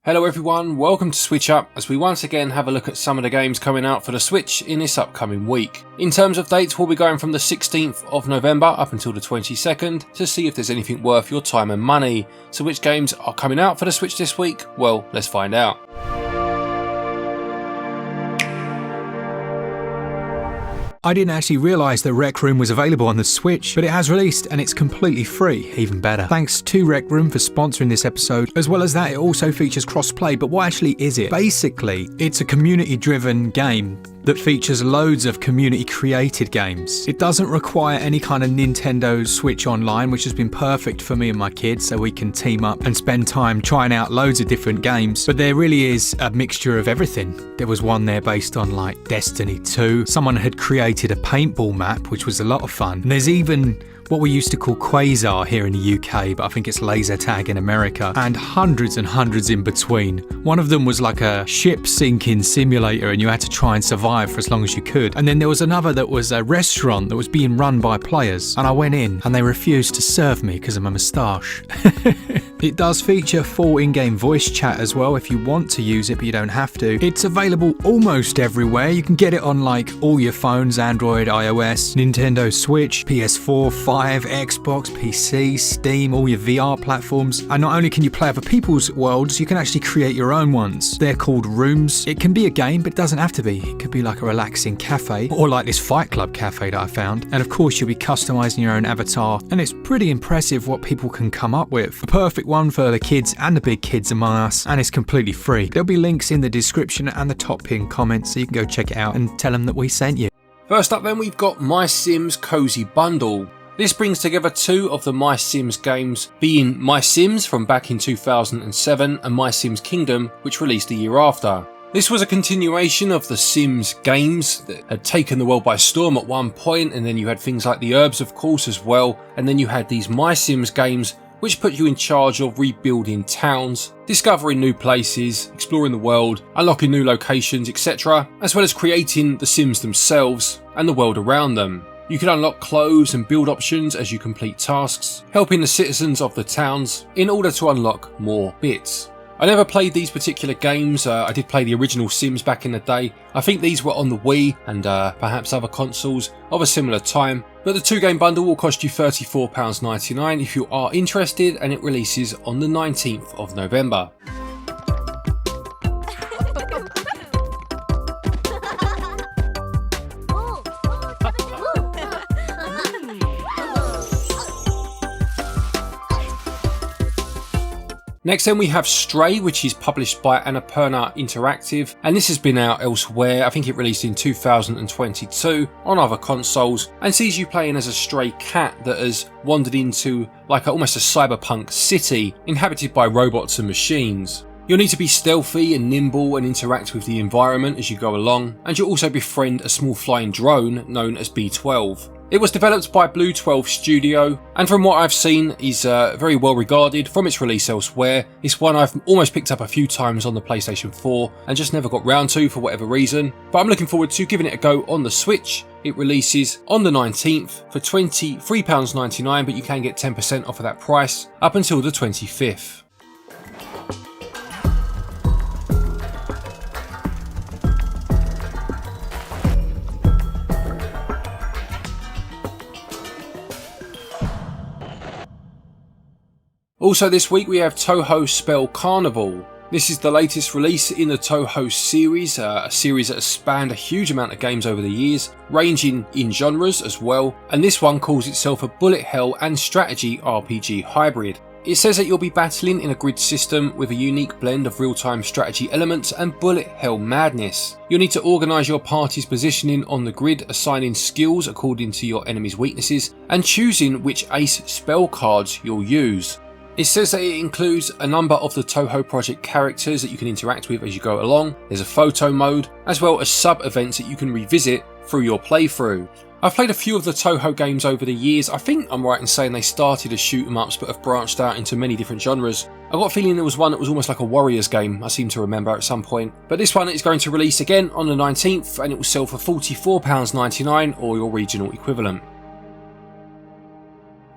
Hello everyone, welcome to SwitchUp as we once again have a look at some of the games coming out for the Switch in this upcoming week. In terms of dates, we'll be going from the 16th of November up until the 22nd to see if there's anything worth your time and money. So which games are coming out for the Switch this week? Well, let's find out. I didn't actually realise that Rec Room was available on the Switch, but it has released and it's completely free, even better. Thanks to Rec Room for sponsoring this episode. As well as that, it also features cross-play, but what actually is it? Basically, it's a community-driven game that features loads of community-created games. It doesn't require any kind of Nintendo Switch Online, which has been perfect for me and my kids, so we can team up and spend time trying out loads of different games. But there really is a mixture of everything. There was one there based on like Destiny 2. Someone had created a paintball map, which was a lot of fun. And there's even what we used to call Quasar here in the UK, but I think it's laser tag in America, and hundreds in between. One of them was like a ship sinking simulator and you had to try and survive for as long as you could. And then there was another that was a restaurant that was being run by players, and I went in and they refused to serve me because of my moustache. It does feature full in-game voice chat as well if you want to use it, but you don't have to. It's available almost everywhere. You can get it on like all your phones, Android, iOS, Nintendo Switch, PS4, 5, Xbox, PC, Steam, all your VR platforms. And not only can you play other people's worlds, you can actually create your own ones. They're called rooms. It can be a game, but it doesn't have to be. It could be like a relaxing cafe, or like this Fight Club cafe that I found. And of course, you'll be customizing your own avatar, and it's pretty impressive what people can come up with. A perfect one for the kids and the big kids among us, and it's completely free. There'll be links in the description and the top pinned comments, so you can go check it out and tell them that we sent you. First up then, we've got MySims Cozy Bundle. This brings together two of the MySims games, being MySims from back in 2007 and MySims Kingdom, which released a year after. This was a continuation of the Sims games that had taken the world by storm at one point, and then you had things like the Herbs of course as well, and then you had these MySims games which put you in charge of rebuilding towns, discovering new places, exploring the world, unlocking new locations, etc., as well as creating the Sims themselves and the world around them. You can unlock clothes and build options as you complete tasks, helping the citizens of the towns in order to unlock more bits. I never played these particular games. I did play the original Sims back in the day. I think these were on the Wii and perhaps other consoles of a similar time. But the two-game bundle will cost you £34.99 if you are interested, and it releases on the 19th of November. Next then we have Stray, which is published by Annapurna Interactive, and this has been out elsewhere. I think it released in 2022 on other consoles, and sees you playing as a stray cat that has wandered into like almost a cyberpunk city inhabited by robots and machines. You'll need to be stealthy and nimble and interact with the environment as you go along, and you'll also befriend a small flying drone known as B12. It was developed by Blue 12 Studio, and from what I've seen is very well regarded from its release elsewhere. It's one I've almost picked up a few times on the PlayStation 4 and just never got round to for whatever reason, but I'm looking forward to giving it a go on the Switch. It releases on the 19th for £23.99, but you can get 10% off of that price up until the 25th. Also this week we have Touhou Spell Carnival. This is the latest release in the Touhou series, a series that has spanned a huge amount of games over the years, ranging in genres as well, and this one calls itself a bullet hell and strategy RPG hybrid. It says that you'll be battling in a grid system with a unique blend of real-time strategy elements and bullet hell madness. You'll need to organise your party's positioning on the grid, assigning skills according to your enemy's weaknesses, and choosing which ace spell cards you'll use. It says that it includes a number of the Touhou project characters that you can interact with as you go along. There's a photo mode, as well as sub-events that you can revisit through your playthrough. I've played a few of the Touhou games over the years. I think I'm right in saying they started as shoot 'em ups but have branched out into many different genres. I got a feeling there was one that was almost like a Warriors game, I seem to remember at some point. But this one is going to release again on the 19th, and it will sell for £44.99 or your regional equivalent.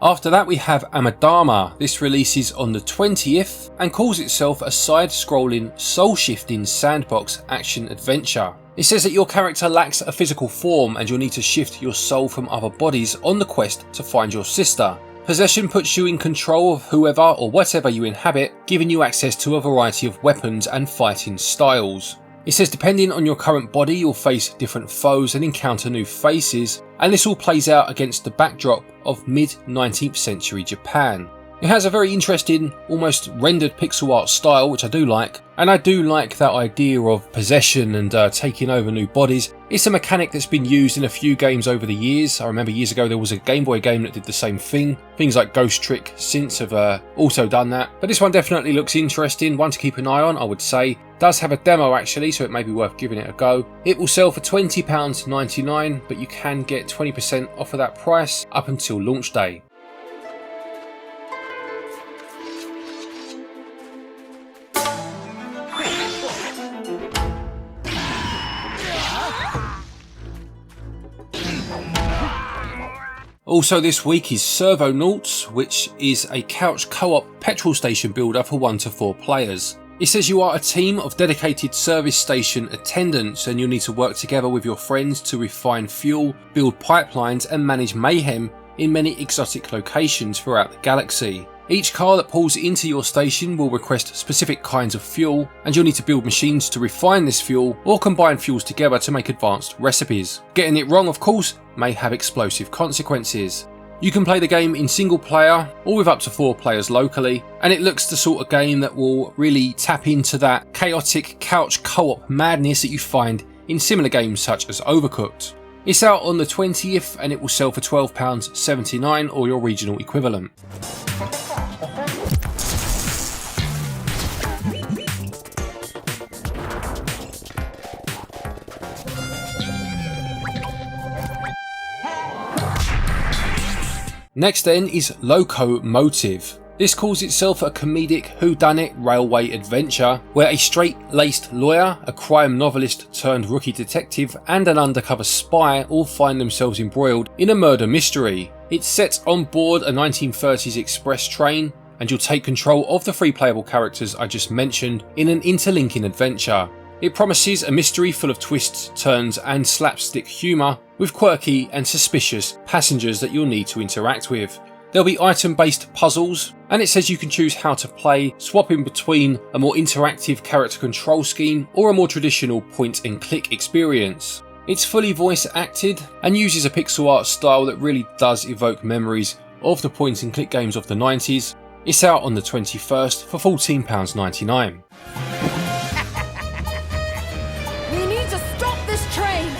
After that we have Amedama. This releases on the 20th and calls itself a side-scrolling, soul-shifting sandbox action-adventure. It says that your character lacks a physical form and you'll need to shift your soul from other bodies on the quest to find your sister. Possession puts you in control of whoever or whatever you inhabit, giving you access to a variety of weapons and fighting styles. It says depending on your current body you'll face different foes and encounter new faces, and this all plays out against the backdrop of mid-19th century Japan. It has a very interesting, almost rendered pixel art style, which I do like, and I do like that idea of possession and taking over new bodies. It's a mechanic that's been used in a few games over the years. I remember years ago there was a Game Boy game that did the same thing. Things like Ghost Trick since have also done that, but this one definitely looks interesting, one to keep an eye on I would say. Does have a demo actually, so it may be worth giving it a go. It will sell for £20.99, but you can get 20% off of that price up until launch day. Also this week is Servonauts, which is a couch co-op petrol station builder for 1 to 4 players. It says you are a team of dedicated service station attendants and you'll need to work together with your friends to refine fuel, build pipelines and manage mayhem in many exotic locations throughout the galaxy. Each car that pulls into your station will request specific kinds of fuel, and you'll need to build machines to refine this fuel or combine fuels together to make advanced recipes. Getting it wrong, of course, may have explosive consequences. You can play the game in single player or with up to 4 players locally, and it looks the sort of game that will really tap into that chaotic couch co-op madness that you find in similar games such as Overcooked. It's out on the 20th and it will sell for £12.79 or your regional equivalent. Next then is Loco Motive. This calls itself a comedic whodunit railway adventure where a straight-laced lawyer, a crime novelist turned rookie detective and an undercover spy all find themselves embroiled in a murder mystery. It's set on board a 1930s express train and you'll take control of the 3 playable characters I just mentioned in an interlinking adventure. It promises a mystery full of twists, turns and slapstick humour with quirky and suspicious passengers that you'll need to interact with. There'll be item-based puzzles, and it says you can choose how to play, swapping between a more interactive character control scheme or a more traditional point-and-click experience. It's fully voice-acted and uses a pixel art style that really does evoke memories of the point-and-click games of the 90s. It's out on the 21st for £14.99. We need to stop this train!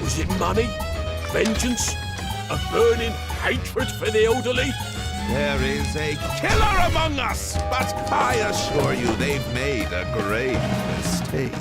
Was it money? Vengeance? A burning hatred for the elderly? There is a killer among us, but I assure you they've made a great mistake.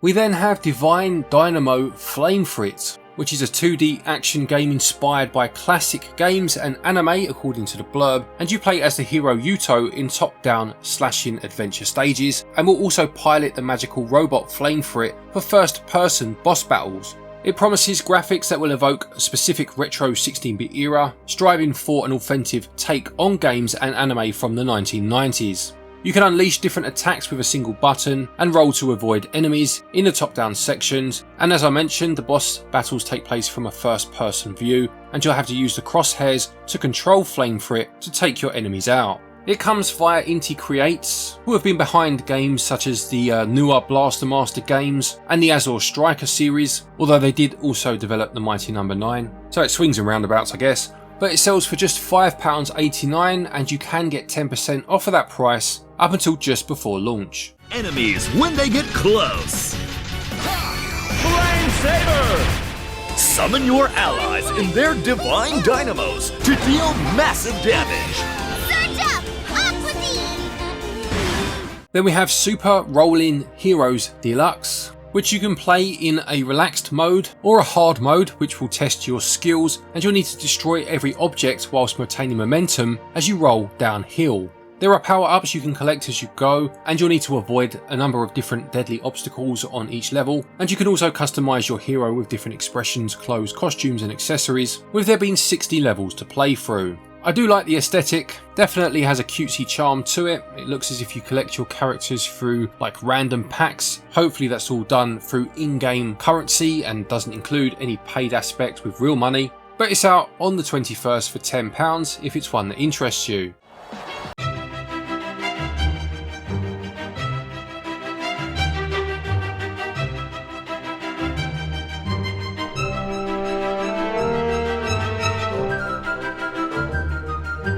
We then have Divine Dynamo Flamefrit, which is a 2D action game inspired by classic games and anime according to the blurb, and you play as the hero Yuto in top-down slashing adventure stages and will also pilot the magical robot Flamefrit for first-person boss battles. It promises graphics that will evoke a specific retro 16-bit era, striving for an authentic take on games and anime from the 1990s. You can unleash different attacks with a single button and roll to avoid enemies in the top-down sections, and as I mentioned, the boss battles take place from a first-person view and you'll have to use the crosshairs to control Flamefrit to take your enemies out. It comes via Inti Creates, who have been behind games such as the newer Blaster Master games and the Azure Striker series, although they did also develop the Mighty No. 9, so it swings and roundabouts I guess. But it sells for just £5.89 and you can get 10% off of that price up until just before launch. Enemies when they get close. Flame Saber! Summon your allies in their divine dynamos to deal massive damage. SwitchUp! Then we have Super Rolling Heroes Deluxe, which you can play in a relaxed mode or a hard mode, which will test your skills and you'll need to destroy every object whilst retaining momentum as you roll downhill. There are power-ups you can collect as you go, and you'll need to avoid a number of different deadly obstacles on each level, and you can also customise your hero with different expressions, clothes, costumes and accessories, with there being 60 levels to play through. I do like the aesthetic, definitely has a cutesy charm to it. It looks as if you collect your characters through like random packs. Hopefully that's all done through in-game currency and doesn't include any paid aspect with real money. But it's out on the 21st for £10 if it's one that interests you.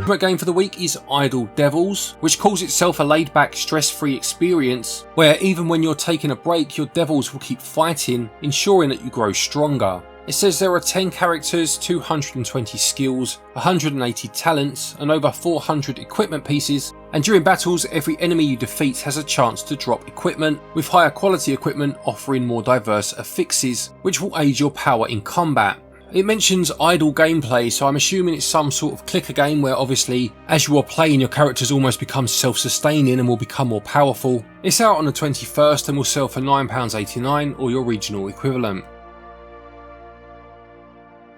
My game for the week is Idle Devils, which calls itself a laid-back, stress-free experience where even when you're taking a break, your devils will keep fighting, ensuring that you grow stronger. It says there are 10 characters, 220 skills, 180 talents, and over 400 equipment pieces, and during battles every enemy you defeat has a chance to drop equipment, with higher quality equipment offering more diverse affixes, which will aid your power in combat. It mentions idle gameplay, so I'm assuming it's some sort of clicker game where obviously as you are playing your characters almost become self-sustaining and will become more powerful. It's out on the 21st and will sell for £9.89 or your regional equivalent.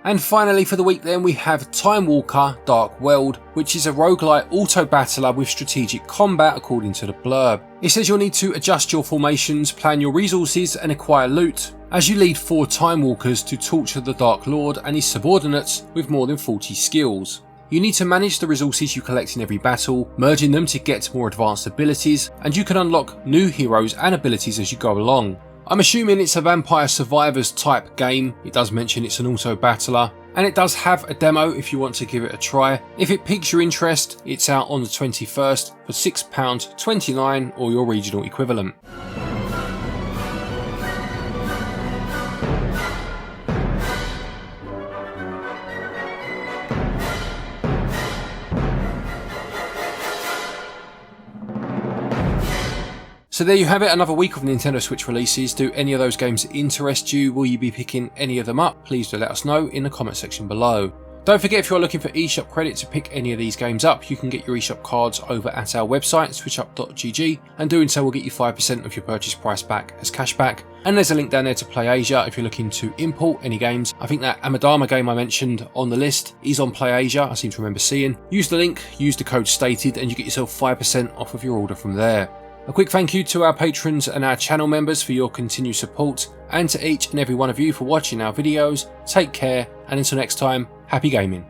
And finally for the week then we have Time Walker Dark World, which is a roguelite auto-battler with strategic combat according to the blurb. It says you'll need to adjust your formations, plan your resources and acquire loot, as you lead 4 Time Walkers to torture the Dark Lord and his subordinates with more than 40 skills. You need to manage the resources you collect in every battle, merging them to get more advanced abilities, and you can unlock new heroes and abilities as you go along. I'm assuming it's a Vampire Survivors type game. It does mention it's an auto-battler, and it does have a demo if you want to give it a try. If it piques your interest, it's out on the 21st for £6.29 or your regional equivalent. So there you have it, another week of Nintendo Switch releases. Do any of those games interest you? Will you be picking any of them up? Please do let us know in the comment section below. Don't forget, if you're looking for eShop credit to pick any of these games up, you can get your eShop cards over at our website, switchup.gg, and doing so will get you 5% of your purchase price back as cashback. And there's a link down there to PlayAsia if you're looking to import any games. I think that Amedama game I mentioned on the list is on PlayAsia, I seem to remember seeing. Use the link, use the code stated, and you get yourself 5% off of your order from there. A quick thank you to our patrons and our channel members for your continued support, and to each and every one of you for watching our videos. Take care, and until next time, happy gaming.